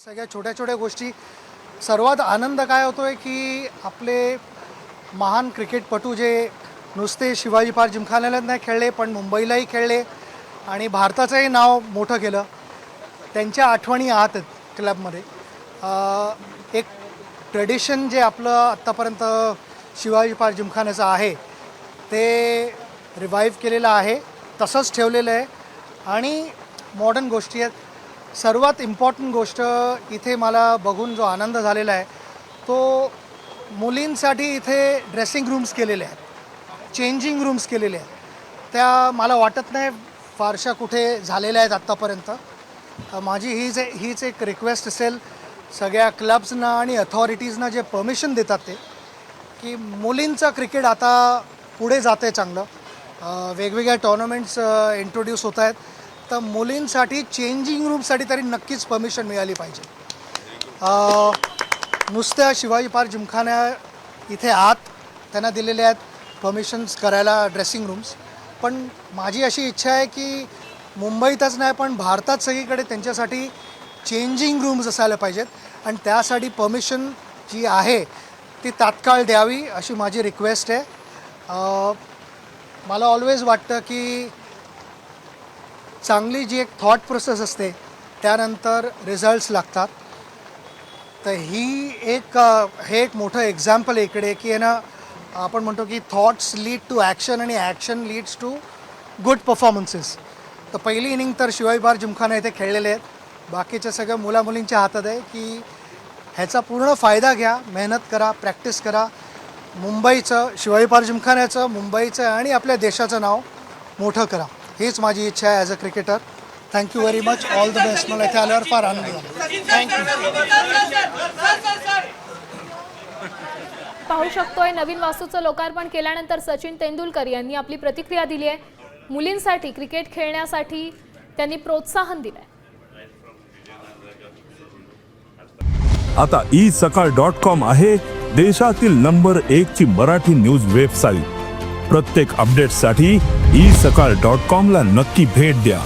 सगळ्या छोट्या छोट्या गोष्टी सर्वात आनंद काय होतोय की आपले महान क्रिकेटपटू जे नुसते शिवाजी पार्क जिमखान्यालाच नाही खेळले पण मुंबईलाही खेळले आणि भारताचंही नाव मोठं केलं, त्यांच्या आठवणी आहात क्लबमध्ये. एक ट्रेडिशन जे आपलं आत्तापर्यंत शिवाजी पार्क जिमखान्याचं आहे ते रिवाईव्ह केलेलं आहे, तसंच ठेवलेलं आहे. आणि मॉडर्न गोष्टी आहेत. सर्वात इम्पॉर्टंट गोष्ट इथे मला बघून जो आनंद झालेला आहे तो मुलींसाठी इथे ड्रेसिंग रूम्स केलेले आहेत, चेंजिंग रूम्स केलेले आहेत. त्या मला वाटत नाही फारशा कुठे झालेल्या आहेत आत्तापर्यंत. माझी हीच एक रिक्वेस्ट असेल सगळ्या क्लब्सना आणि अथॉरिटीजना जे परमिशन देतात ते, की मुलींचं क्रिकेट आता पुढे जातं आहे चांगलं. वेगवेगळ्या टुर्नामेंट्स इंट्रोड्यूस होत आहेत, तर मुलींसाठी चेंजिंग रूमसाठी तरी नक्कीच परमिशन मिळाली पाहिजे. नुसत्या शिवाजी पार्क जिमखान्या इथे आत त्यांना दिलेले आहेत परमिशन्स करायला ड्रेसिंग रूम्स, पण माझी अशी इच्छा आहे की मुंबईतच नाही पण भारतात सगळीकडे त्यांच्यासाठी चेंजिंग रूम्स असायला पाहिजेत आणि त्यासाठी परमिशन जी आहे ती तात्काळ द्यावी अशी माझी रिक्वेस्ट आहे. मला ऑलवेज वाटतं की चांगली जी एक थॉट प्रोसेस असते त्यानंतर रिझल्ट्स लागतात. तर हे एक मोठं एक्झाम्पल आहे इकडे की ना आपण म्हणतो की थॉट्स लीड टू ॲक्शन आणि action leads to good performances. तर पहिली इनिंग तर शिवाजी पार्क जिमखाना इथे खेळलेले आहेत. बाकीच्या सगळ्या मुलामुलींच्या हातात आहे की ह्याचा पूर्ण फायदा घ्या, मेहनत करा, प्रॅक्टिस करा. मुंबईचं शिवाजी पार्क जिमखान्याचं, मुंबईचं आणि आपल्या देशाचं नाव मोठं करा. हीच माझी इच्छा आहे as a cricketer. Thank you very much. All the best. मला इथे आल्यावर फार आनंद झाला. थँक्यू. पाहू शकतोय नवीन वास्तूचं लोकार्पण केल्यानंतर सचिन तेंडुलकर यांनी आपली प्रतिक्रिया दिली आहे. मुलींसाठी क्रिकेट खेळण्यासाठी त्यांनी प्रोत्साहन दिलंय. आता isakal.com आहे देशातील नंबर 1 ची मराठी न्यूज वेबसाईट. प्रत्येक अपडेटसाठी isakal.com ला नक्की भेट द्या.